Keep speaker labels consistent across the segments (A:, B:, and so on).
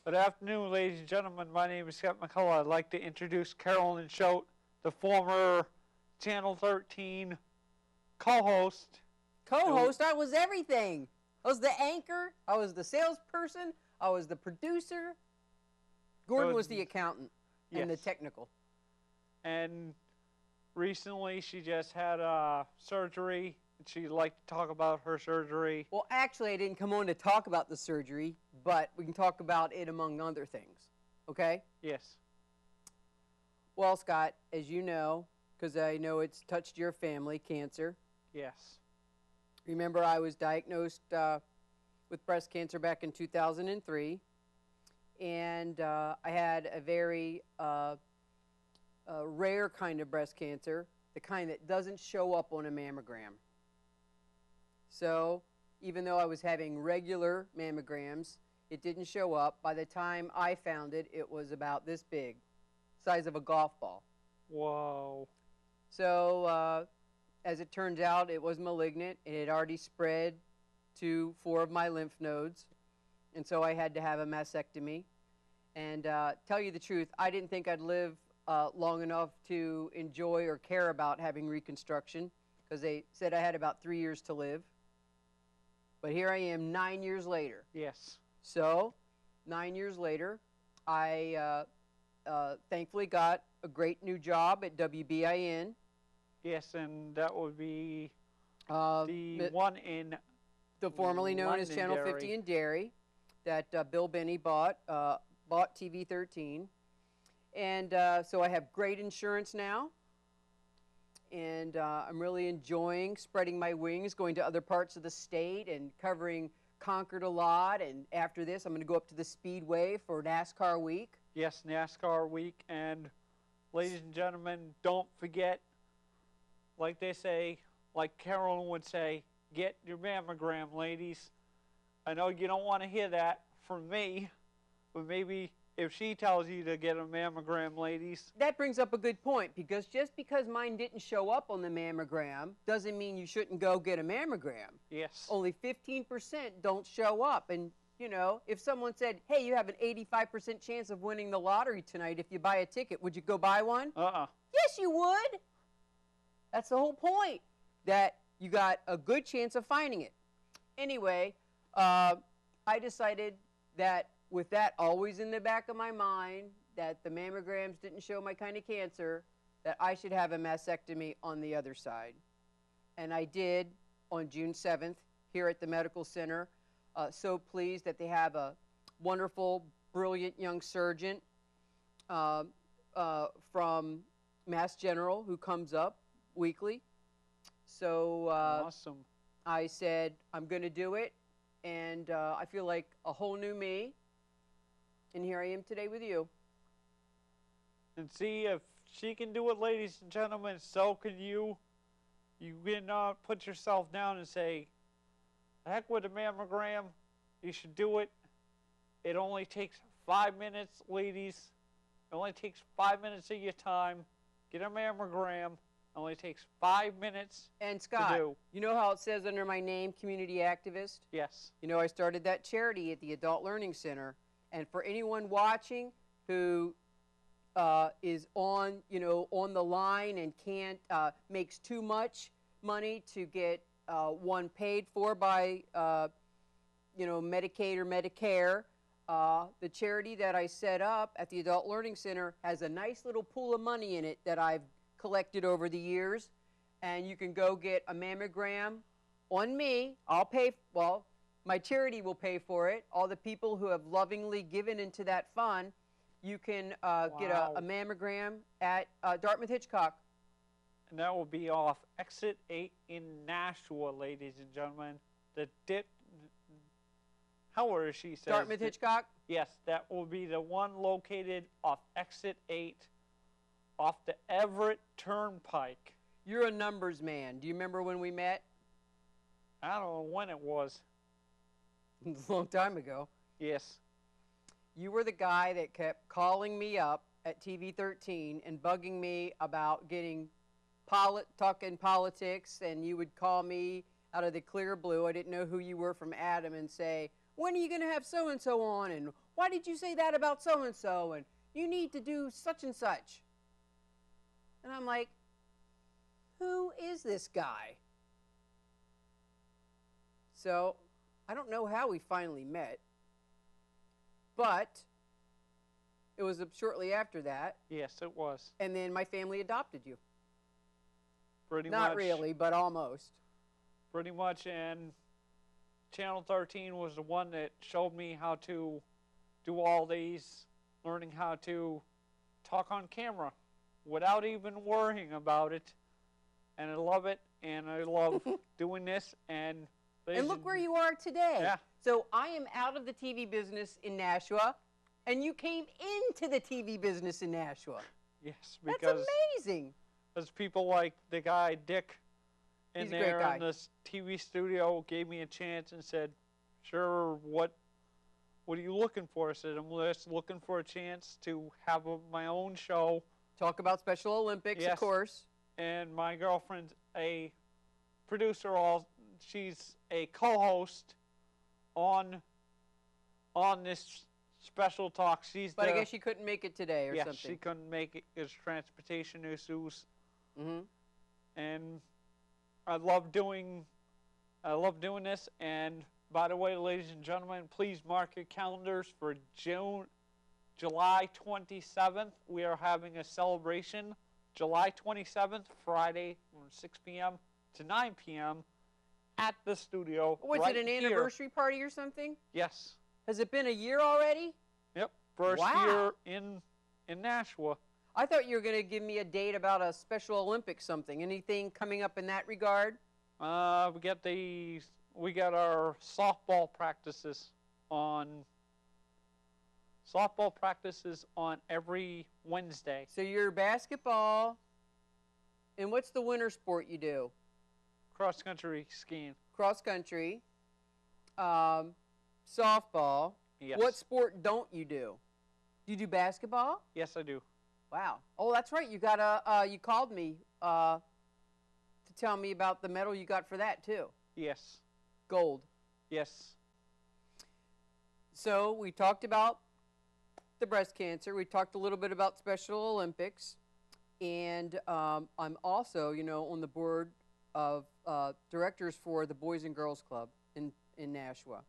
A: Good afternoon, ladies and gentlemen. My name is Scott McCullough. I'd like to introduce Carolyn Choate, the former Channel 13 co-host.
B: Co-host? I was everything. I was the anchor. I was the salesperson. I was the producer. Gordon was the accountant and the technical.
A: And recently she just had surgery. She'd like to talk about her surgery.
B: Well, actually, I didn't come on to talk about the surgery, but we can talk about it among other things. Okay?
A: Yes.
B: Well, Scott, as you know, because I know it's touched your family, cancer.
A: Yes.
B: Remember, I was diagnosed with breast cancer back in 2003, and I had a very rare kind of breast cancer, the kind that doesn't show up on a mammogram. So even though I was having regular mammograms, it didn't show up. By the time I found it, it was about this big, size of a golf ball.
A: Whoa.
B: So as it turns out, it was malignant. It had already spread to 4 of my lymph nodes, and so I had to have a mastectomy. And tell you the truth, I didn't think I'd live long enough to enjoy or care about having reconstruction, because they said I had about 3 years to live. But here I am 9 years later.
A: Yes.
B: So 9 years later, I thankfully got a great new job at WBIN.
A: Yes, and that would be the one in
B: the formerly known as Channel 50 in Derry that Bill Benny bought TV 13. And so I have great insurance now. And I'm really enjoying spreading my wings, going to other parts of the state and covering Concord a lot. And after this, I'm going to go up to the Speedway for NASCAR week.
A: Yes, NASCAR week. And ladies and gentlemen, don't forget, like they say, like Carolyn would say, get your mammogram, ladies. I know you don't want to hear that from me, but maybe if she tells you to get a mammogram, ladies.
B: That brings up a good point, because just because mine didn't show up on the mammogram doesn't mean you shouldn't go get a mammogram.
A: Yes.
B: Only 15% don't show up. And, you know, if someone said, hey, you have an 85% chance of winning the lottery tonight if you buy a ticket, would you go buy one? Yes, you would. That's the whole point, that you got a good chance of finding it. Anyway, I decided that with that always in the back of my mind, that the mammograms didn't show my kind of cancer, that I should have a mastectomy on the other side. And I did on June 7th here at the medical center. So pleased that they have a wonderful, brilliant young surgeon from Mass General who comes up weekly. So
A: awesome.
B: I said, I'm going to do it, and I feel like a whole new me. And here I am today with you.
A: And see, if she can do it, ladies and gentlemen, so can you. You can put yourself down and say, heck with a mammogram, you should do it. It only takes 5 minutes, ladies. It only takes 5 minutes of your time. Get a mammogram. It only takes 5 minutes.
B: And Scott, you know how it says under my name, community activist?
A: Yes.
B: You know, I started that charity at the Adult Learning Center. And for anyone watching who is on the line and can't makes too much money to get one paid for by Medicaid or Medicare, the charity that I set up at the Adult Learning Center has a nice little pool of money in it that I've collected over the years, and you can go get a mammogram on me. I'll pay. Well, my charity will pay for it. All the people who have lovingly given into that fund, you can get a mammogram at Dartmouth Hitchcock.
A: And that will be off Exit 8 in Nashua, ladies and gentlemen. However she says.
B: Dartmouth Hitchcock?
A: Yes, that will be the one located off Exit 8 off the Everett Turnpike.
B: You're a numbers man. Do you remember when we met?
A: I don't know when it was.
B: A long time ago.
A: Yes.
B: You were the guy that kept calling me up at TV 13 and bugging me about getting talking politics, and you would call me out of the clear blue. I didn't know who you were from Adam and say, when are you going to have so-and-so on? And why did you say that about so-and-so? And you need to do such and such. And I'm like, who is this guy? So I don't know how we finally met, but it was shortly after that.
A: Yes, it was.
B: And then my family adopted you.
A: Pretty much.
B: Not really, but almost.
A: Pretty much, and Channel 13 was the one that showed me how to do all these, learning how to talk on camera without even worrying about it. And I love it, and I love doing this. And
B: look where you are today.
A: Yeah.
B: So I am out of the TV business in Nashua, and you came into the TV business in Nashua.
A: Yes, because
B: that's amazing.
A: There's people like the guy Dick in there in this TV studio gave me a chance and said, "Sure, what are you looking for?" I said, "I'm just looking for a chance to have my own show."
B: Talk about Special Olympics,
A: yes.
B: Of course.
A: And my girlfriend's a producer. She's a co-host on this special talk.
B: But I guess she couldn't make it today or something.
A: Yes, she couldn't make it. It's transportation issues.
B: Mm-hmm.
A: And I love doing this. And by the way, ladies and gentlemen, please mark your calendars for July 27th. We are having a celebration. July 27th, Friday, from 6 p.m. to 9 p.m. at the studio.
B: Was it an anniversary party or something?
A: Yes.
B: Has it been a year already?
A: Yep. First year in Nashua.
B: I thought you were going to give me a date about a Special Olympics something. Anything coming up in that regard?
A: We got our softball practices on every Wednesday.
B: So you're basketball, and what's the winter sport you do?
A: Cross country skiing.
B: Cross country, softball.
A: Yes.
B: What sport don't you do? Do you do basketball?
A: Yes, I do.
B: Wow. Oh, that's right. You got you called me to tell me about the medal you got for that too.
A: Yes.
B: Gold.
A: Yes.
B: So we talked about the breast cancer. We talked a little bit about Special Olympics, and I'm also, on the board of directors for the Boys and Girls Club in Nashua.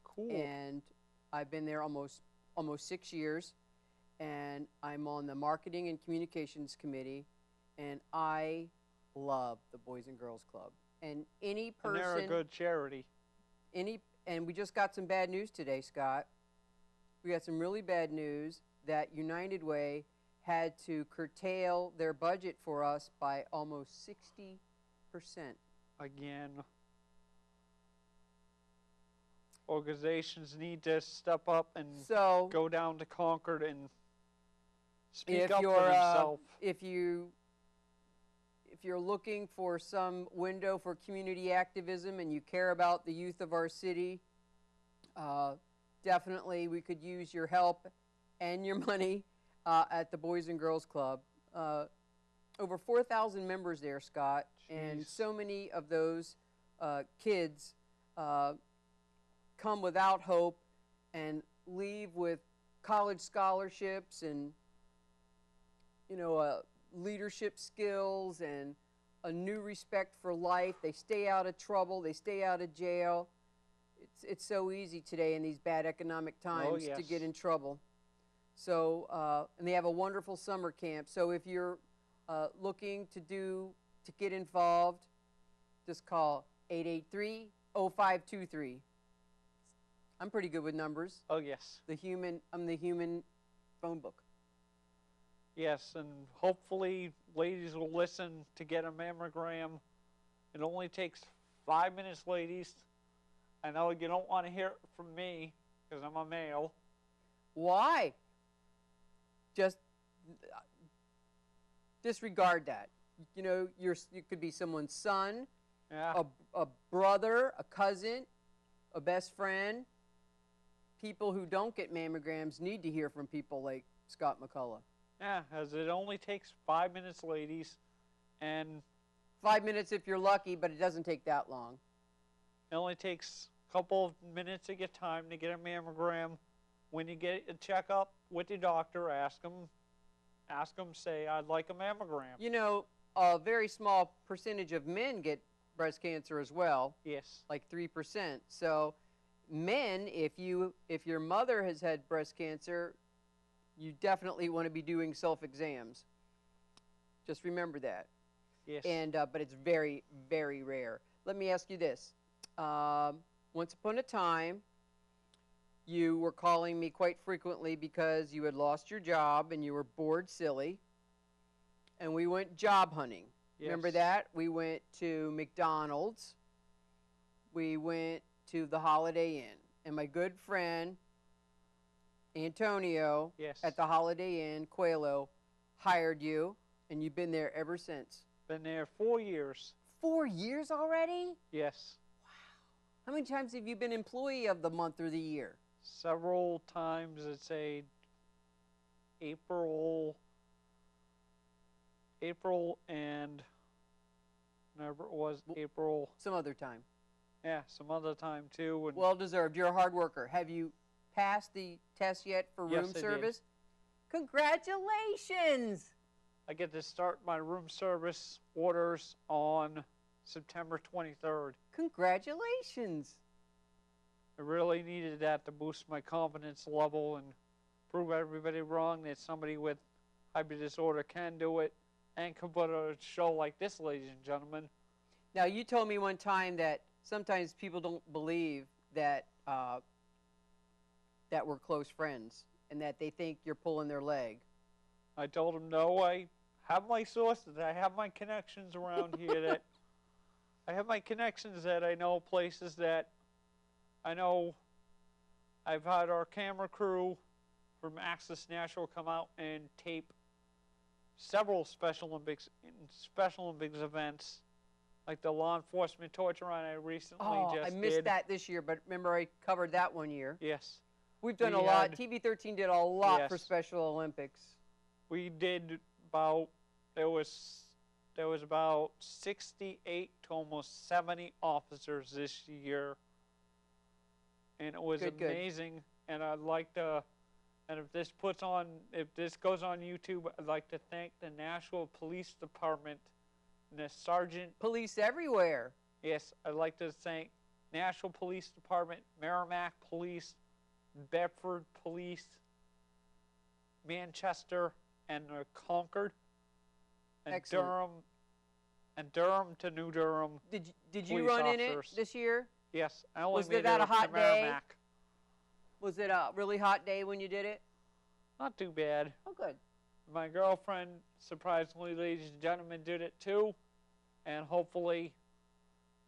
A: Cool.
B: And I've been there almost 6 years, and I'm on the marketing and communications committee, and I love the Boys and Girls Club. And any person.
A: And they're a good charity.
B: And we just got some bad news today, Scott. We got some really bad news that United Way had to curtail their budget for us by almost 60%.
A: Again. Organizations need to step up and go down to Concord and speak up for themselves.
B: If you're looking for some window for community activism and you care about the youth of our city, definitely we could use your help and your money at the Boys and Girls Club. Over 4,000 members there, Scott. Jeez. And so many of those kids come without hope and leave with college scholarships and leadership skills and a new respect for life. They stay out of trouble. They stay out of jail. It's so easy today in these bad economic times to get in trouble. So and they have a wonderful summer camp. So if you're looking to get involved, just call 883-0523. I'm pretty good with numbers.
A: Oh, yes.
B: I'm the human phone book.
A: Yes, and hopefully ladies will listen to get a mammogram. It only takes 5 minutes, ladies. I know you don't want to hear it from me because I'm a male.
B: Why? Just disregard that. You could be someone's son, a brother, a cousin, a best friend. People who don't get mammograms need to hear from people like Scott McCullough.
A: Yeah, as it only takes 5 minutes, ladies, and
B: 5 minutes if you're lucky, but it doesn't take that long.
A: It only takes couple of minutes of your time to get a mammogram. When you get a checkup with your doctor, ask them, say, I'd like a mammogram.
B: You know, a very small percentage of men get breast cancer as well.
A: Yes.
B: Like 3%. So men, if your mother has had breast cancer, you definitely want to be doing self-exams. Just remember that.
A: Yes.
B: And but it's very, very rare. Let me ask you this. Once upon a time, you were calling me quite frequently because you had lost your job and you were bored silly. And we went job hunting.
A: Yes.
B: Remember that? We went to McDonald's. We went to the Holiday Inn. And my good friend, Antonio,
A: yes,
B: at the Holiday Inn, Coelho, hired you, and you've been there ever since.
A: Been there 4 years.
B: 4 years already?
A: Yes.
B: Wow. How many times have you been employee of the month or the year?
A: Several times. I'd say April and whenever it was April.
B: Some other time.
A: Yeah, some other time too. And
B: well deserved. You're a hard worker. Have you passed the test yet for room service?
A: Did.
B: Congratulations!
A: I get to start my room service orders on September 23rd.
B: Congratulations!
A: I really needed that to boost my confidence level and prove everybody wrong that somebody with hybrid disorder can do it and can put a show like this, ladies and gentlemen.
B: Now, you told me one time that sometimes people don't believe that that we're close friends and that they think you're pulling their leg.
A: I told them, no, I have my sources. I have my connections around here that I have my connections that I know places that I know. I've had our camera crew from Access Nashua come out and tape several Special Olympics events, like the law enforcement torture run I recently just did.
B: I missed that this year, but remember I covered that one year.
A: Yes.
B: We've done a lot. TV13 did a lot for Special Olympics.
A: We did about, there was about 68 to almost 70 officers this year. And it was amazing. And I'd like to, and if this goes on YouTube, I'd like to thank the Nashua Police Department and the Sergeant.
B: Police everywhere.
A: Yes, I'd like to thank Nashua Police Department, Merrimack Police, Bedford Police, Manchester, and Concord, and Durham to New Durham.
B: Did you run in it this year?
A: Yes, I only
B: Was
A: made
B: that
A: it
B: a hot
A: to
B: day?
A: Merrimack.
B: Was it a really hot day when you did it?
A: Not too bad.
B: Oh, good.
A: My girlfriend, surprisingly, ladies and gentlemen, did it too, and hopefully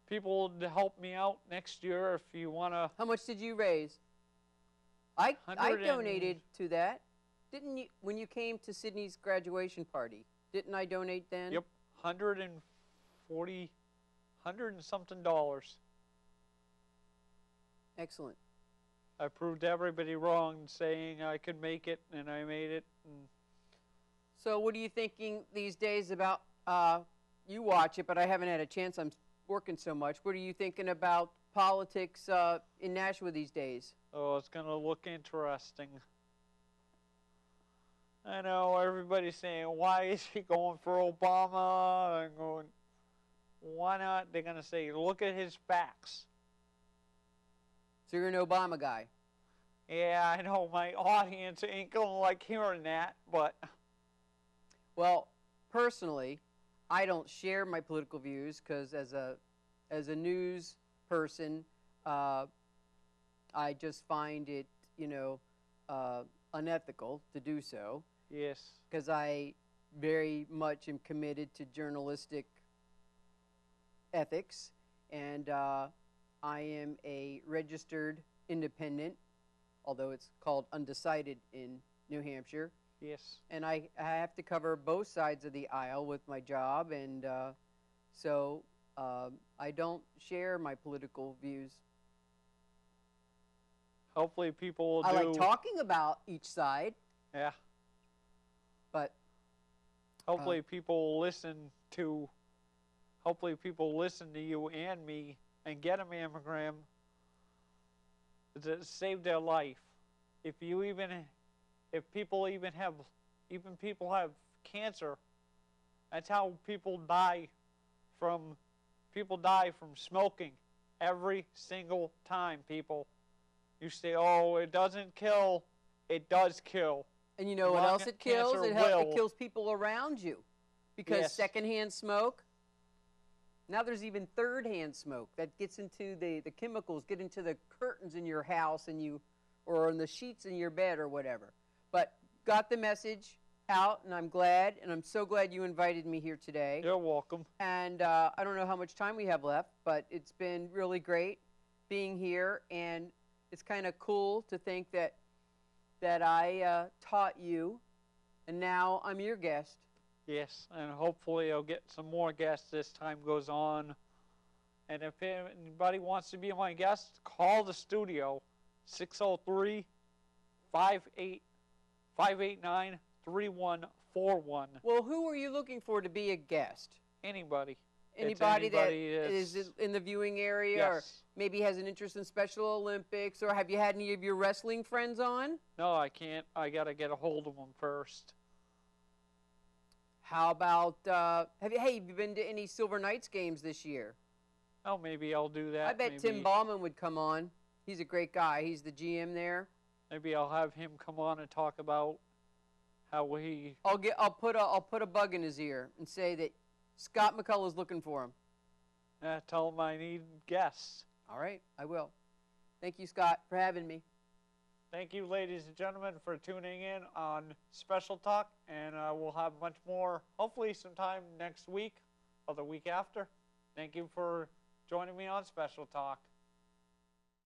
A: people will help me out next year if you want to.
B: How much did you raise? I donated to that. Didn't you, when you came to Sydney's graduation party? Didn't I donate then?
A: Yep, $100 and something.
B: Excellent.
A: I proved everybody wrong saying I could make it, and I made it.
B: So what are you thinking these days about, you watch it, but I haven't had a chance, I'm working so much. What are you thinking about politics in Nashua these days?
A: Oh, it's going to look interesting. I know everybody's saying, why is he going for Obama? I'm going, why not? They're going to say, look at his facts.
B: So you're an Obama guy?
A: Yeah, I know my audience ain't going to like hearing that, but...
B: Well, personally, I don't share my political views because as a news person, I just find it, unethical to do so.
A: Yes.
B: Because I very much am committed to journalistic ethics, and I am a registered independent, although it's called undecided in New Hampshire.
A: Yes.
B: And I have to cover both sides of the aisle with my job, and so I don't share my political views.
A: Hopefully people will do...
B: I like talking about each side.
A: Yeah.
B: But...
A: Hopefully people will listen to... Hopefully people listen to you and me and get a mammogram. that saved their life. If people have cancer, that's how people die from smoking every single time, people. You say, oh, it doesn't kill. It does kill.
B: And you know what else it kills? It kills people around you. Because secondhand smoke, now there's even third-hand smoke that gets into the chemicals, get into the curtains in your house or in the sheets in your bed or whatever. But got the message out, and I'm glad, and I'm so glad you invited me here today.
A: You're welcome.
B: And I don't know how much time we have left, but it's been really great being here, and it's kind of cool to think that I taught you, and now I'm your guest.
A: Yes, and hopefully I'll get some more guests as time goes on. And if anybody wants to be my guest, call the studio, 603-589-3141.
B: Well, who are you looking for to be a guest?
A: Anybody.
B: Anybody that is in the viewing area,
A: yes.
B: Or maybe has an interest in Special Olympics, or have you had any of your wrestling friends on?
A: No, I can't. I got to get a hold of them first.
B: How about, have you been to any Silver Knights games this year?
A: Oh, maybe I'll do that.
B: I bet Tim Ballman would come on. He's a great guy. He's the GM there.
A: Maybe I'll have him come on and talk about how he...
B: I'll put a bug in his ear and say that Scott McCullough is looking for him.
A: Tell him I need guests.
B: All right, I will. Thank you, Scott, for having me.
A: Thank you, ladies and gentlemen, for tuning in on Special Talk, and we'll have much more, hopefully sometime next week or the week after. Thank you for joining me on Special Talk.